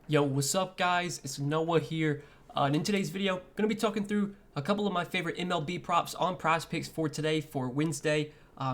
Yo, what's up guys? It's Noah here. And in today's video, I'm going to be talking through a couple of my favorite MLB props on Prizepicks for today, for Wednesday,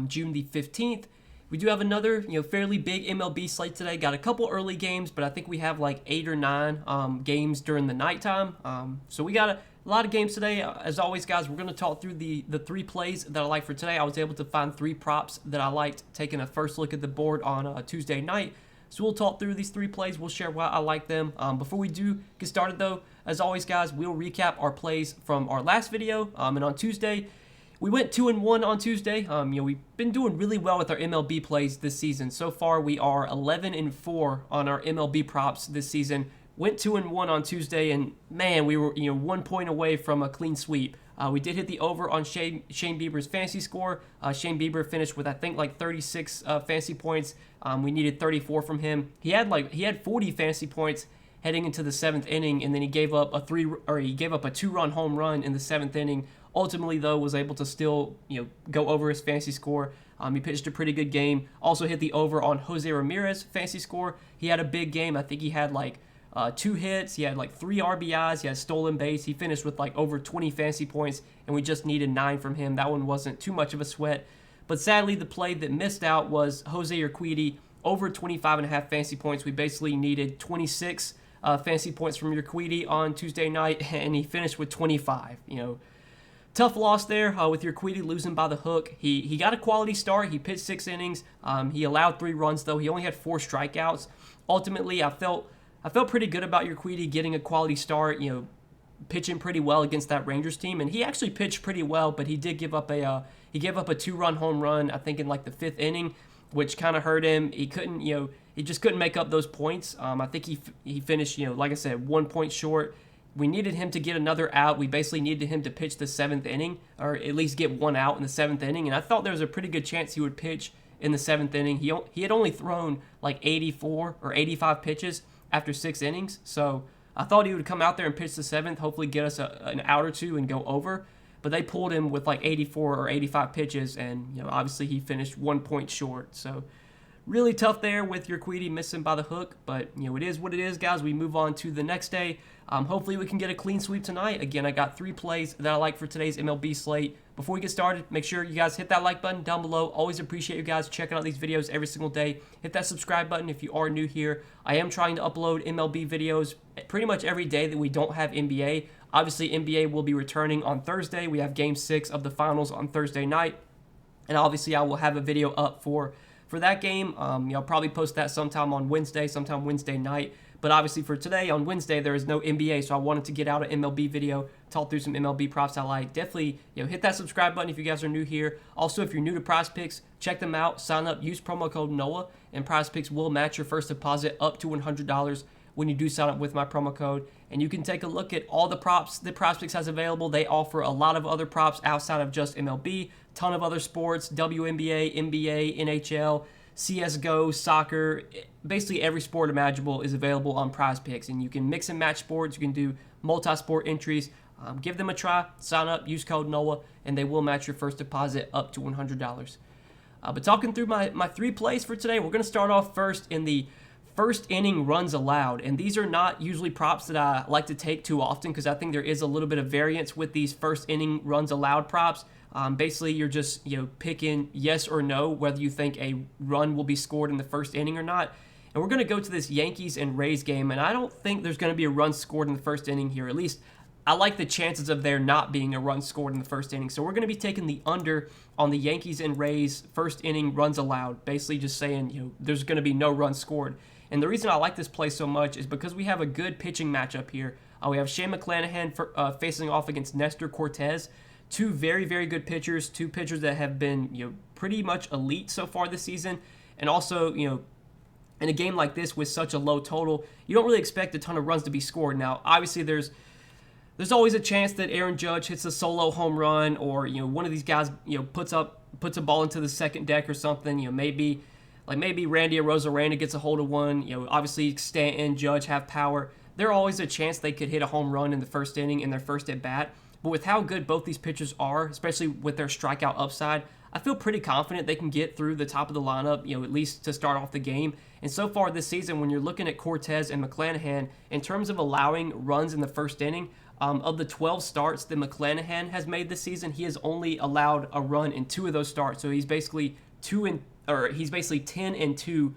June the 15th. We do have another, fairly big MLB slate today. Got a couple early games, but I think we have like 8 or 9 games during the nighttime. So we got a lot of games today. As always, guys, we're going to talk through the three plays that I like for today. I was able to find 3 props that I liked, taking a first look at the board on Tuesday night. So we'll talk through these 3 plays. We'll share why I like them. Before we do get started, though, as always, guys, we'll recap our plays from our last video. And on Tuesday, we went 2-1 on Tuesday. We've been doing really well with our MLB plays this season. So far, we are 11-4 on our MLB props this season. Went 2-1 on Tuesday, and man, we were 1 point away from a clean sweep. We did hit the over on Shane Bieber's fantasy score. Shane Bieber finished with I think like 36 fantasy points. We needed 34 from him. He had 40 fantasy points heading into the 7th inning, and then he gave up a 2-run home run in the 7th inning. Ultimately, though, was able to still go over his fantasy score. He pitched a pretty good game. Also hit the over on Jose Ramirez fantasy score. He had a big game. I think he had like 2 hits. He had like 3 RBIs. He had stolen base. He finished with like over 20 fantasy points, and we just needed 9 from him. That one wasn't too much of a sweat. But sadly, the play that missed out was Jose Urquidy, over 25.5 fantasy points. We basically needed 26 fantasy points from Urquidy on Tuesday night, and he finished with 25. Tough loss there with Urquidy losing by the hook. He got a quality start. He pitched 6 innings. He allowed 3 runs, though. He only had 4 strikeouts. Ultimately, I felt pretty good about Urquidy getting a quality start, pitching pretty well against that Rangers team, and he actually pitched pretty well, but he did give up a 2-run home run, I think in like the 5th inning, which kind of hurt him. He couldn't, he just couldn't make up those points. I think he finished, like I said, 1 point short. We needed him to get another out. We basically needed him to pitch the 7th inning, or at least get 1 out in the 7th inning, and I thought there was a pretty good chance he would pitch in the 7th inning. He had only thrown like 84 or 85 pitches after 6 innings, so I thought he would come out there and pitch the 7th, hopefully get us an out or 2 and go over. But they pulled him with like 84 or 85 pitches, and obviously he finished 1 point short. So really tough there with Urquidy missing by the hook, but it is what it is, guys. We move on to the next day. Hopefully we can get a clean sweep tonight. Again, I got 3 plays that I like for today's MLB slate. Before we get started, make sure you guys hit that like button down below. Always appreciate you guys checking out these videos every single day. Hit that subscribe button if you are new here. I am trying to upload MLB videos pretty much every day that we don't have NBA. Obviously, NBA will be returning on Thursday. We have Game 6 of the finals on Thursday night, and obviously I will have a video up for that game. I'll probably post that sometime on Wednesday, sometime Wednesday night. But obviously for today, on Wednesday, there is no NBA, so I wanted to get out an MLB video, talk through some MLB props I like. Definitely, hit that subscribe button if you guys are new here. Also, if you're new to Prizepicks, check them out. Sign up, use promo code NOAH, and Prizepicks will match your first deposit up to $100 when you do sign up with my promo code. And you can take a look at all the props that Prizepicks has available. They offer a lot of other props outside of just MLB, ton of other sports, WNBA, NBA, NHL, CSGO, soccer, basically every sport imaginable is available on Prizepicks, and you can mix and match sports. You can do multi-sport entries. Give them a try, sign up, use code NOAH, and they will match your first deposit up to $100. But talking through my 3 plays for today, we're going to start off first in the first inning runs allowed, and these are not usually props that I like to take too often because I think there is a little bit of variance with these first inning runs allowed props. Basically, you're just picking yes or no whether you think a run will be scored in the first inning or not. And we're going to go to this Yankees and Rays game, and I don't think there's going to be a run scored in the first inning here. At least I like the chances of there not being a run scored in the first inning. So we're going to be taking the under on the Yankees and Rays first inning runs allowed, basically just saying there's going to be no run scored. And the reason I like this play so much is because we have a good pitching matchup here. We have Shane McClanahan facing off against Nestor Cortez. 2 very, very good pitchers, 2 pitchers that have been pretty much elite so far this season. And also, in a game like this with such a low total, you don't really expect a ton of runs to be scored. Now, obviously, there's always a chance that Aaron Judge hits a solo home run, or one of these guys puts a ball into the second deck or something. Maybe Randy Arozarena gets a hold of one. Obviously Stanton, Judge have power. There's always a chance they could hit a home run in the first inning in their first at bat. But with how good both these pitchers are, especially with their strikeout upside, I feel pretty confident they can get through the top of the lineup, at least to start off the game. And so far this season, when you're looking at Cortez and McClanahan, in terms of allowing runs in the first inning, of the 12 starts that McClanahan has made this season, he has only allowed a run in 2 of those starts. So he's basically 10-2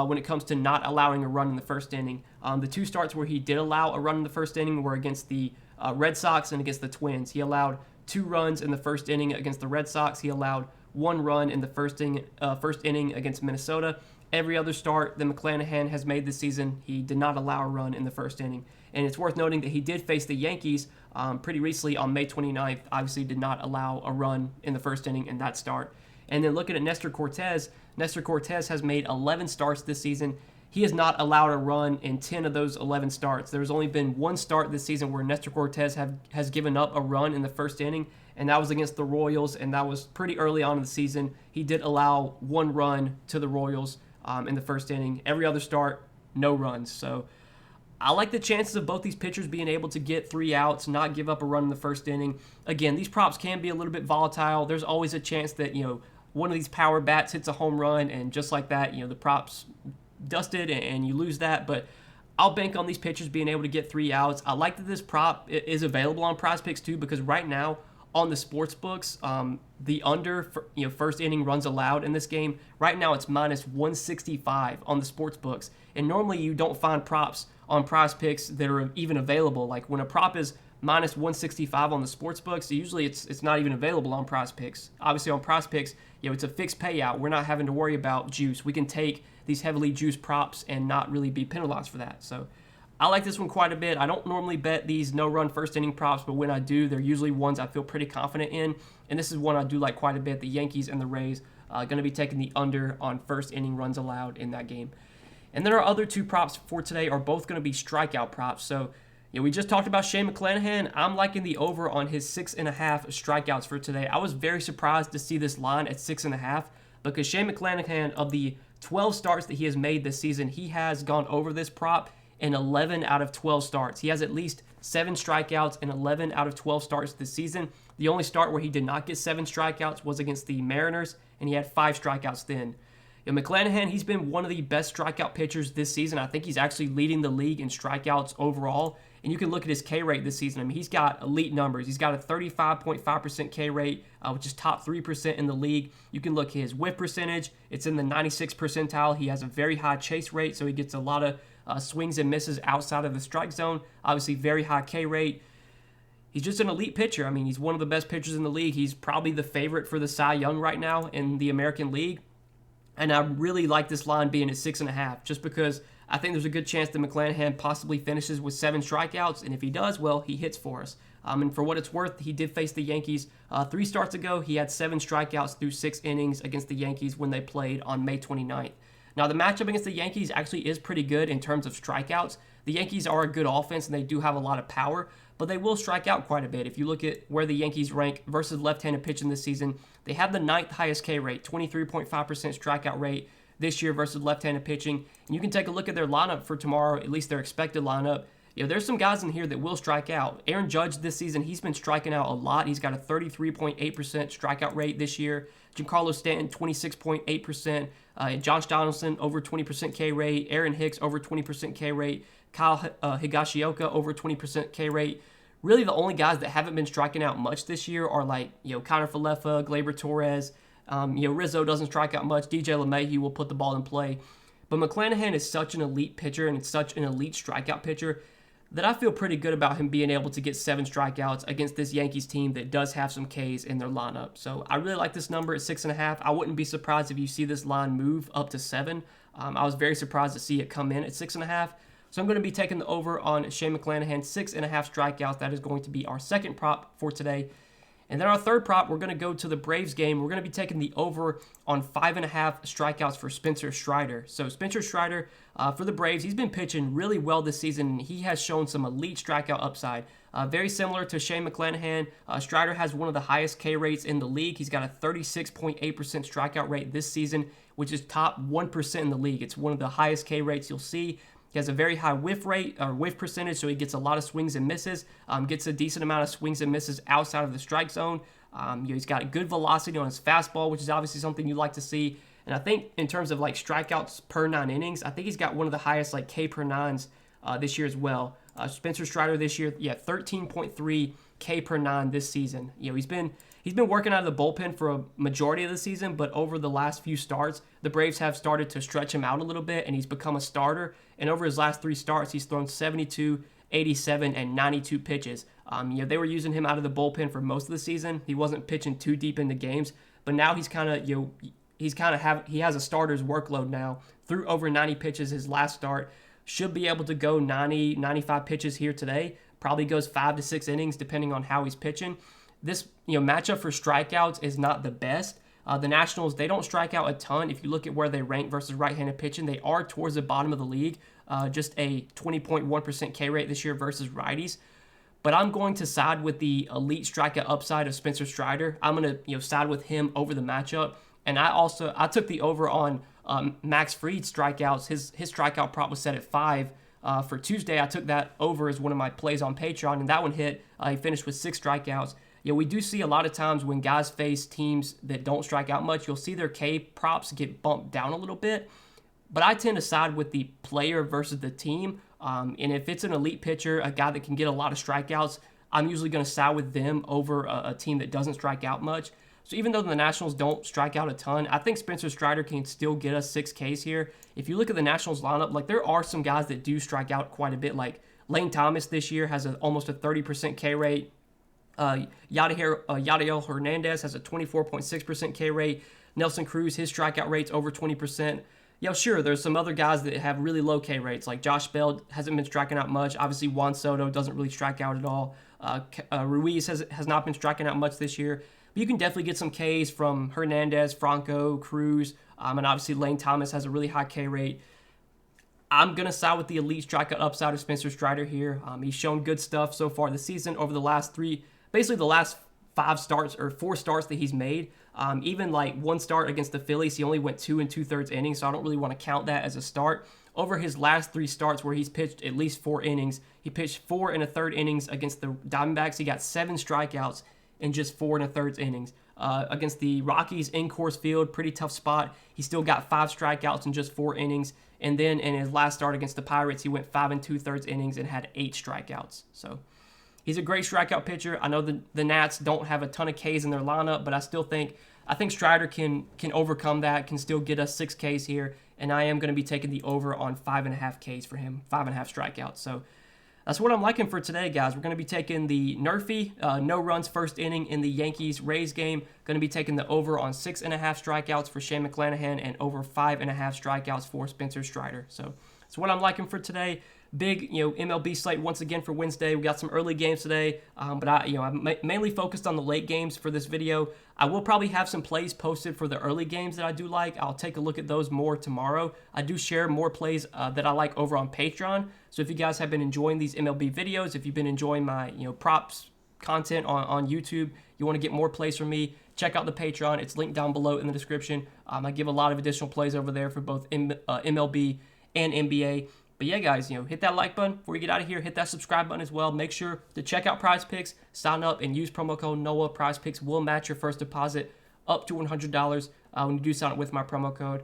when it comes to not allowing a run in the first inning. The 2 starts where he did allow a run in the first inning were against the Red Sox and against the Twins. He allowed 2 runs in the first inning against the Red Sox. He allowed 1 run in the first inning against Minnesota. Every other start that McClanahan has made this season, he did not allow a run in the first inning. And it's worth noting that he did face the Yankees pretty recently on May 29th. Obviously did not allow a run in the first inning in that start. And then looking at Nestor Cortez has made 11 starts this season. He has not allowed a run in 10 of those 11 starts. There's only been 1 start this season where Nestor Cortez has given up a run in the first inning, and that was against the Royals, and that was pretty early on in the season. He did allow 1 run to the Royals in the first inning. Every other start, no runs. So I like the chances of both these pitchers being able to get 3 outs, not give up a run in the first inning. Again, these props can be a little bit volatile. There's always a chance that, one of these power bats hits a home run, and just like that, the props dusted and you lose that. But I'll bank on these pitchers being able to get 3 outs. I like that this prop is available on Prizepicks too, because right now on the sports books, the under first inning runs allowed in this game, right now it's -165 on the sports books. And normally you don't find props on Prizepicks that are even available. Like when a prop is -165 on the sports books, usually it's not even available on Prizepicks. Obviously on Prizepicks, it's a fixed payout. We're not having to worry about juice. We can take these heavily juiced props and not really be penalized for that. So I like this one quite a bit. I don't normally bet these no-run first inning props, but when I do, they're usually ones I feel pretty confident in. And this is one I do like quite a bit. The Yankees and the Rays going to be taking the under on first inning runs allowed in that game. And then our other 2 props for today are both going to be strikeout props. So we just talked about Shane McClanahan. I'm liking the over on his 6.5 strikeouts for today. I was very surprised to see this line at 6.5 because Shane McClanahan, of the 12 starts that he has made this season, he has gone over this prop in 11 out of 12 starts. He has at least 7 strikeouts in 11 out of 12 starts this season. The only start where he did not get 7 strikeouts was against the Mariners, and he had 5 strikeouts then. McClanahan, he's been one of the best strikeout pitchers this season. I think he's actually leading the league in strikeouts overall. And you can look at his K rate this season. I mean, he's got elite numbers. He's got a 35.5% K rate, which is top 3% in the league. You can look at his whiff percentage. It's in the 96th percentile. He has a very high chase rate, so he gets a lot of swings and misses outside of the strike zone. Obviously, very high K rate. He's just an elite pitcher. I mean, he's one of the best pitchers in the league. He's probably the favorite for the Cy Young right now in the American League. And I really like this line being at 6.5 just because I think there's a good chance that McClanahan possibly finishes with 7 strikeouts. And if he does, well, he hits for us. And for what it's worth, he did face the Yankees 3 starts ago. He had 7 strikeouts through 6 innings against the Yankees when they played on May 29th. Now, the matchup against the Yankees actually is pretty good in terms of strikeouts. The Yankees are a good offense, and they do have a lot of power, but they will strike out quite a bit. If you look at where the Yankees rank versus left-handed pitching this season, they have the 9th highest K rate, 23.5% strikeout rate this year versus left-handed pitching. And you can take a look at their lineup for tomorrow, at least their expected lineup. There's some guys in here that will strike out. Aaron Judge this season, he's been striking out a lot. He's got a 33.8% strikeout rate this year. Giancarlo Stanton, 26.8%. Josh Donaldson, over 20% K rate. Aaron Hicks, over 20% K rate. Kyle Higashioka, over 20% K rate. Really, the only guys that haven't been striking out much this year are Connor Falefa, Gleyber Torres. Rizzo doesn't strike out much. DJ LeMahieu will put the ball in play. But McClanahan is such an elite pitcher and it's such an elite strikeout pitcher that I feel pretty good about him being able to get 7 strikeouts against this Yankees team that does have some Ks in their lineup. So I really like this number at 6.5. I wouldn't be surprised if you see this line move up to 7. I was very surprised to see it come in at 6.5. So I'm going to be taking the over on Shane McClanahan, 6.5 strikeouts. That is going to be our second prop for today. And then our third prop, we're going to go to the Braves game. We're going to be taking the over on 5.5 strikeouts for Spencer Strider. So Spencer Strider, for the Braves, he's been pitching really well this season. And he has shown some elite strikeout upside. Very similar to Shane McClanahan, Strider has one of the highest K rates in the league. He's got a 36.8% strikeout rate this season, which is top 1% in the league. It's one of the highest K rates you'll see. He has a very high whiff rate, or whiff percentage, so he gets a lot of swings and misses, gets a decent amount of swings and misses outside of the strike zone. He's got good velocity on his fastball, which is obviously something you like to see. And I think in terms of like strikeouts per 9 innings, I think he's got one of the highest like K per 9s this year as well. Spencer Strider this year, 13.3 K per 9 this season. He's been working out of the bullpen for a majority of the season, but over the last few starts, the Braves have started to stretch him out a little bit, and he's become a starter. And over his last 3 starts, he's thrown 72, 87, and 92 pitches. They were using him out of the bullpen for most of the season. He wasn't pitching too deep into games, but now he's kind of he has a starter's workload now. Threw over 90 pitches his last start. Should be able to go 90, 95 pitches here today. Probably goes 5 to 6 innings depending on how he's pitching. This matchup for strikeouts is not the best. The Nationals, they don't strike out a ton. If you look at where they rank versus right-handed pitching, they are towards the bottom of the league. Just a 20.1% K rate this year versus righties. But I'm going to side with the elite strikeout upside of Spencer Strider. I'm going to side with him over the matchup. And I took the over on Max Fried's strikeouts. His strikeout prop was set at 5 for Tuesday. I took that over as one of my plays on Patreon, and that one hit. He finished with 6 strikeouts. We do see a lot of times when guys face teams that don't strike out much, you'll see their K props get bumped down a little bit. But I tend to side with the player versus the team. And if it's an elite pitcher, a guy that can get a lot of strikeouts, I'm usually going to side with them over a team that doesn't strike out much. So even though the Nationals don't strike out a ton, I think Spencer Strider can still get us 6 Ks here. If you look at the Nationals lineup, like there are some guys that do strike out quite a bit. Like Lane Thomas this year has almost a 30% K rate. Yadiel Hernandez has a 24.6% K rate. Nelson Cruz, his strikeout rate's over 20%. Sure, there's some other guys that have really low K rates, like Josh Bell hasn't been striking out much. Obviously, Juan Soto doesn't really strike out at all. Ruiz has not been striking out much this year. But you can definitely get some Ks from Hernandez, Franco, Cruz, and obviously Lane Thomas has a really high K rate. I'm going to side with the elite strikeout upside of Spencer Strider here. He's shown good stuff so far this season over the last 5 starts or 4 starts that he's made. Even like one start against the Phillies, he only went 2 2/3 innings, so I don't really want to count that as a start. Over his last 3 starts where he's pitched at least 4 innings, he pitched 4 1/3 innings against the Diamondbacks. He got 7 strikeouts in just 4 1/3 innings. Against the Rockies in Coors Field, pretty tough spot. He still got 5 strikeouts in just 4 innings. And then in his last start against the Pirates, he went 5 2/3 innings and had 8 strikeouts. So he's a great strikeout pitcher. I know the Nats don't have a ton of Ks in their lineup, but I think Strider can overcome that, can still get us 6 Ks here, and I am going to be taking the over on 5.5 Ks for him, 5.5 strikeouts. So that's what I'm liking for today, guys. We're going to be taking the Nerfy, no runs first inning in the Yankees-Rays game. Going to be taking the over on 6.5 strikeouts for Shane McClanahan and over 5.5 strikeouts for Spencer Strider. So that's what I'm liking for today. Big, MLB slate once again for Wednesday. We got some early games today, but I'm mainly focused on the late games for this video. I will probably have some plays posted for the early games that I do like. I'll take a look at those more tomorrow. I do share more plays that I like over on Patreon. So if you guys have been enjoying these MLB videos, if you've been enjoying my props content on YouTube, you want to get more plays from me, check out the Patreon. It's linked down below in the description. I give a lot of additional plays over there for both MLB and NBA. But yeah, guys, hit that like button before you get out of here. Hit that subscribe button as well. Make sure to check out Prizepicks, sign up, and use promo code NOAH. Prizepicks will match your first deposit up to $100 when you do sign up with my promo code.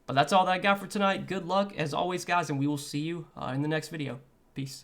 But that's all that I got for tonight. Good luck, as always, guys, and we will see you in the next video. Peace.